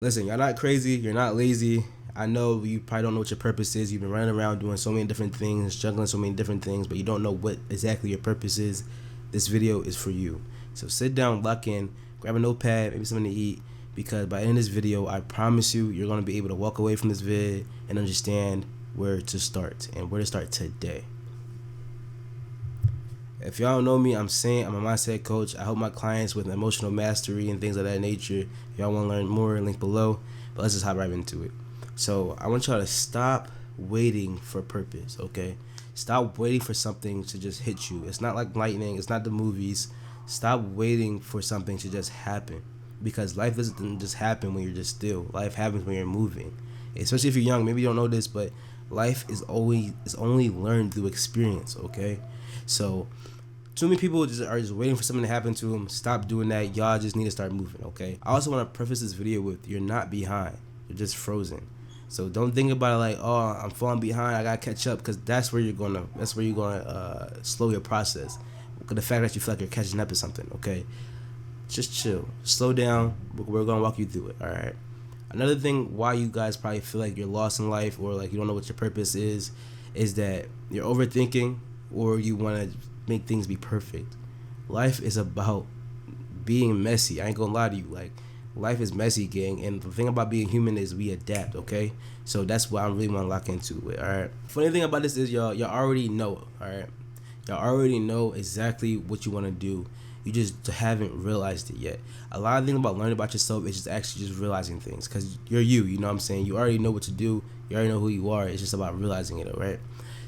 Listen, you're not crazy. You're not lazy. I know you probably don't know what your purpose is. You've been running around doing so many different things, juggling so many different things, but you don't know what exactly your purpose is. This video is for you. So sit down, lock in, grab a notepad, maybe something to eat, because by the end of this video, I promise you, you're going to be able to walk away from this vid and understand where to start and where to start today. If y'all don't know me, I'm a mindset coach. I help my clients with emotional mastery and things of that nature. If y'all want to learn more, link below. But let's just hop right into it. So I want y'all to stop waiting for purpose, okay? Stop waiting for something to just hit you. It's not like lightning. It's not the movies. Stop waiting for something to just happen, because life doesn't just happen when you're just still. Life happens when you're moving. Especially if you're young, maybe you don't know this, but life is only learned through experience, okay? So too many people are just waiting for something to happen to them. Stop doing that. Y'all just need to start moving, okay? I also want to preface this video with, you're not behind. You're just frozen. So don't think about it like, oh, I'm falling behind, I gotta catch up, because that's where you're gonna slow your process. The fact that you feel like you're catching up is something, okay? Just chill, slow down. We're gonna walk you through it, all right? Another thing why you guys probably feel like you're lost in life, or like you don't know what your purpose is that you're overthinking, or you want to make things be perfect. Life is about being messy. I ain't gonna lie to you. Like, life is messy, gang. And the thing about being human is we adapt, okay? So that's what I really want to lock into it, all right? Funny thing about this is y'all already know, all right? Y'all already know exactly what you want to do. You just haven't realized it yet. A lot of things about learning about yourself is just actually just realizing things, because you're you know what I'm saying? You already know what to do. You already know who you are. It's just about realizing it, all right?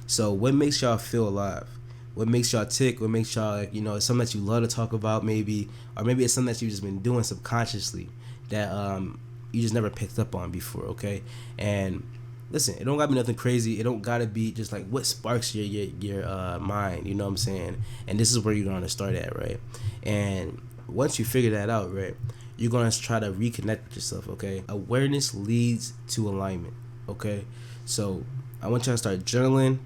So what makes y'all feel alive? What makes y'all tick? What makes y'all, it's something that you love to talk about, maybe, or maybe it's something that you've just been doing subconsciously that you just never picked up on before, okay? And listen, it don't gotta be nothing crazy. It don't gotta be just like what sparks your mind, you know what I'm saying? And this is where you're gonna start at, right? And once you figure that out, right, you're gonna try to reconnect with yourself, okay? Awareness leads to alignment, okay? So I want y'all to start journaling,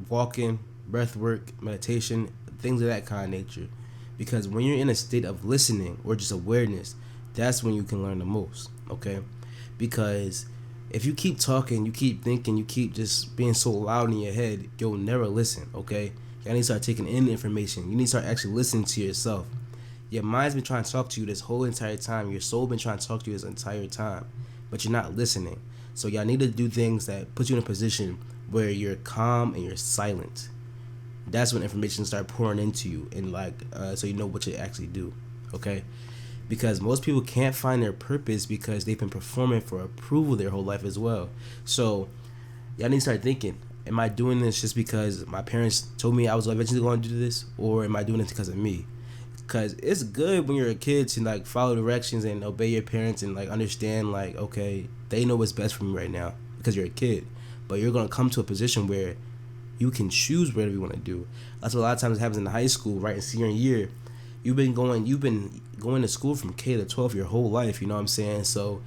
walking, breath work, meditation, things of that kind of nature. Because when you're in a state of listening or just awareness, that's when you can learn the most, okay? Because if you keep talking, you keep thinking, you keep just being so loud in your head, you'll never listen, okay? You need to start taking in information. You need to start actually listening to yourself. Your mind's been trying to talk to you this whole entire time. Your soul been trying to talk to you this entire time, but you're not listening. So y'all need to do things that put you in a position where you're calm and you're silent. That's when information start pouring into you, and so you know what to actually do, okay? Because most people can't find their purpose because they've been performing for approval their whole life as well. So y'all need to start thinking, am I doing this just because my parents told me I was eventually going to do this, or am I doing it because of me? Because it's good when you're a kid to like follow directions and obey your parents and like understand like, okay, they know what's best for me right now because you're a kid. But you're going to come to a position where you can choose whatever you want to do. That's what a lot of times happens in high school, right? In senior year, you've been going to school from K to 12 your whole life, you know what I'm saying? So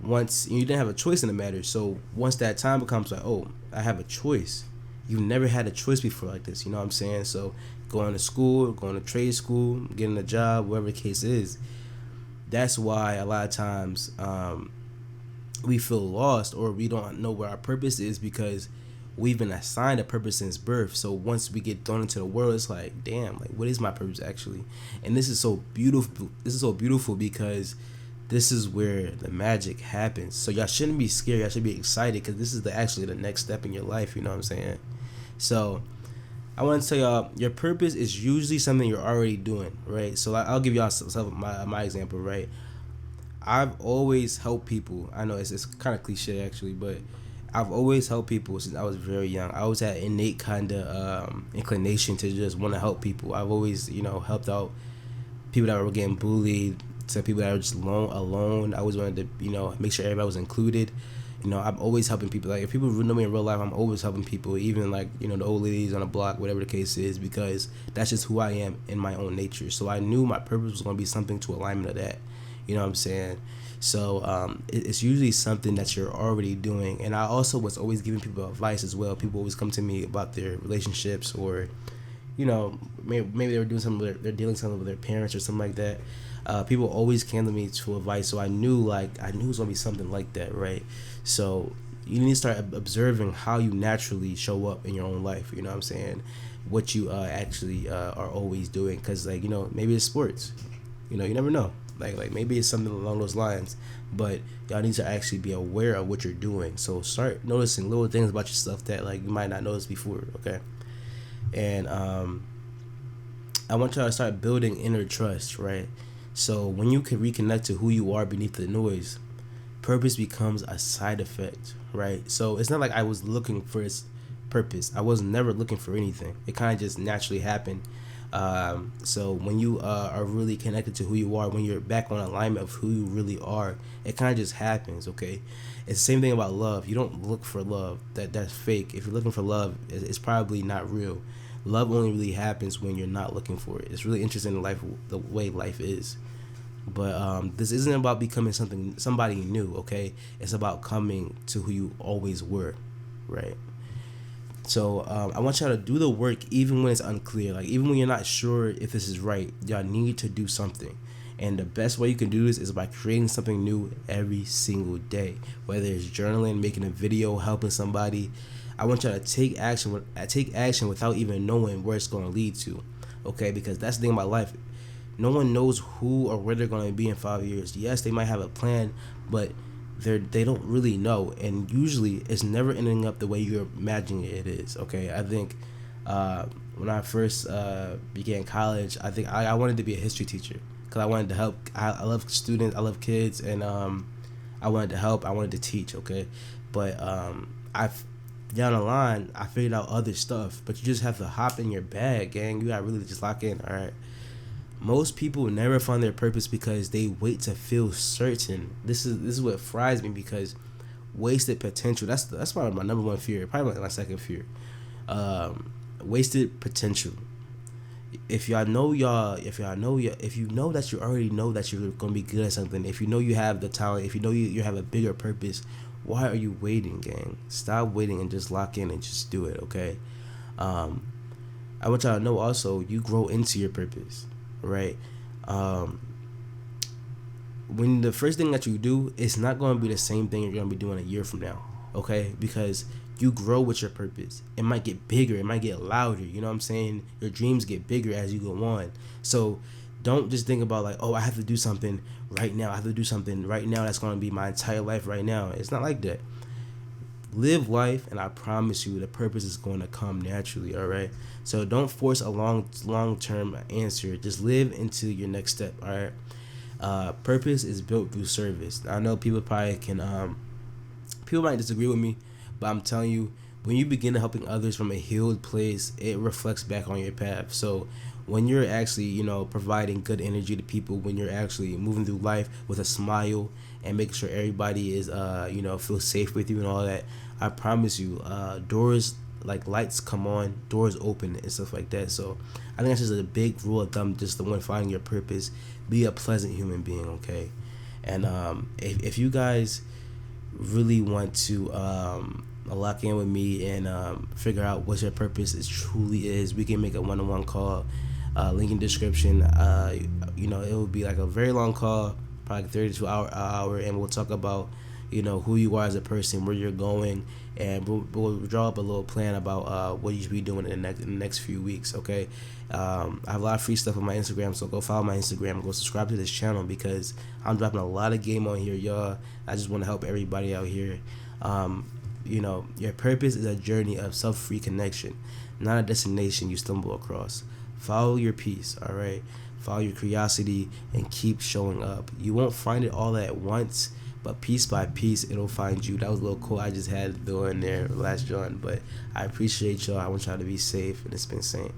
once you didn't have a choice in the matter. So once that time becomes like, oh, I have a choice. You've never had a choice before like this, you know what I'm saying? So going to school, going to trade school, getting a job, whatever the case is, that's why a lot of times we feel lost or we don't know where our purpose is, because we've been assigned a purpose since birth. So once we get thrown into the world, it's like, damn, like what is my purpose actually? And this is so beautiful because this is where the magic happens. So y'all shouldn't be scared. Y'all should be excited, because this is actually the next step in your life. You know what I'm saying? So I want to tell y'all, your purpose is usually something you're already doing, right? So I'll give y'all my example, right? I've always helped people. I know it's kind of cliche actually, but I've always helped people since I was very young. I always had innate kind of inclination to just want to help people. I've always, helped out people that were getting bullied, to people that were just alone. I always wanted to, make sure everybody was included. I'm always helping people. Like, if people know me in real life, I'm always helping people, even like, the old ladies on the block, whatever the case is, because that's just who I am in my own nature. So I knew my purpose was going to be something to alignment of that. You know what I'm saying? So it's usually something that you're already doing. And I also was always giving people advice as well. People always come to me about their relationships or, maybe they were doing something they're dealing something with their parents or something like that. People always came to me for advice, so I knew it was gonna be something like that, right? So you need to start observing how you naturally show up in your own life. You know what I'm saying? What you actually are always doing, because maybe it's sports. You never know. Like maybe it's something along those lines, but y'all need to actually be aware of what you're doing. So start noticing little things about yourself that you might not notice before. Okay, and I want y'all to start building inner trust, right? So when you can reconnect to who you are beneath the noise, purpose becomes a side effect, right? So it's not like I was looking for its purpose. I was never looking for anything. It kind of just naturally happened. So when you are really connected to who you are, when you're back on alignment of who you really are, it kind of just happens. Okay, it's the same thing about love. You don't look for love. That's fake. If you're looking for love, it's probably not real. Love only really happens when you're not looking for it. It's really interesting in life, the way life is. But this isn't about becoming somebody new. Okay, it's about coming to who you always were, right? So I want y'all to do the work even when it's unclear. Like even when you're not sure if this is right, y'all need to do something. And the best way you can do this is by creating something new every single day. Whether it's journaling, making a video, helping somebody. I want y'all to take action without even knowing where it's going to lead to. Okay, because that's the thing about life. No one knows who or where they're going to be in 5 years. Yes, they might have a plan, but they don't really know, and usually it's never ending up the way you're imagining it is. Okay, I think when I first began college, I think I wanted to be a history teacher because I wanted to help. I love students, I love kids, and I wanted to help. I wanted to teach. Okay, but I down the line I figured out other stuff. But you just have to hop in your bag, gang. You gotta really just lock in. All right. Most people never find their purpose because they wait to feel certain. This is what fries me, because wasted potential. That's probably my number one fear. Probably my second fear. Wasted potential. If you know that you already know that you're gonna be good at something. If you know you have the talent. If you know you have a bigger purpose. Why are you waiting, gang? Stop waiting and just lock in and just do it. Okay. I want y'all to know also, you grow into your purpose. Right. When the first thing that you do, it's not going to be the same thing you're going to be doing a year from now. Okay, because you grow with your purpose. It might get bigger, it might get louder. You know what I'm saying? Your dreams get bigger as you go on. So don't just think about I have to do something right now. I have to do something right now that's going to be my entire life right now. It's not like that. Live life, and I promise you the purpose is going to come naturally. All right, so don't force a long term answer. Just live into your next step. All right. Purpose is built through service. I know people might disagree with me, but I'm telling you, when you begin helping others from a healed place, it reflects back on your path. So when you're actually providing good energy to people, when you're actually moving through life with a smile and making sure everybody is feels safe with you and all that, I promise you, doors, like lights come on, doors open and stuff like that. So I think that's just a big rule of thumb, just the one finding your purpose. Be a pleasant human being. Okay. And if you guys really want to lock in with me and figure out what your purpose truly is, we can make a one-on-one call. Link in description. It will be like a very long call, probably 32 hour, and we'll talk about who you are as a person, where you're going, and we'll draw up a little plan about what you should be doing in the next few weeks. Okay. I have a lot of free stuff on my Instagram, so go follow my Instagram, go subscribe to this channel, because I'm dropping a lot of game on here, y'all. I just want to help everybody out here. Your purpose is a journey of self-free connection, not a destination you stumble across. Follow your peace. All right. Follow your curiosity and keep showing up. You won't find it all at once, but piece by piece, it'll find you. That was a little cool. I just had to throw in there last John, but I appreciate y'all. I want y'all to be safe, and it's been saint.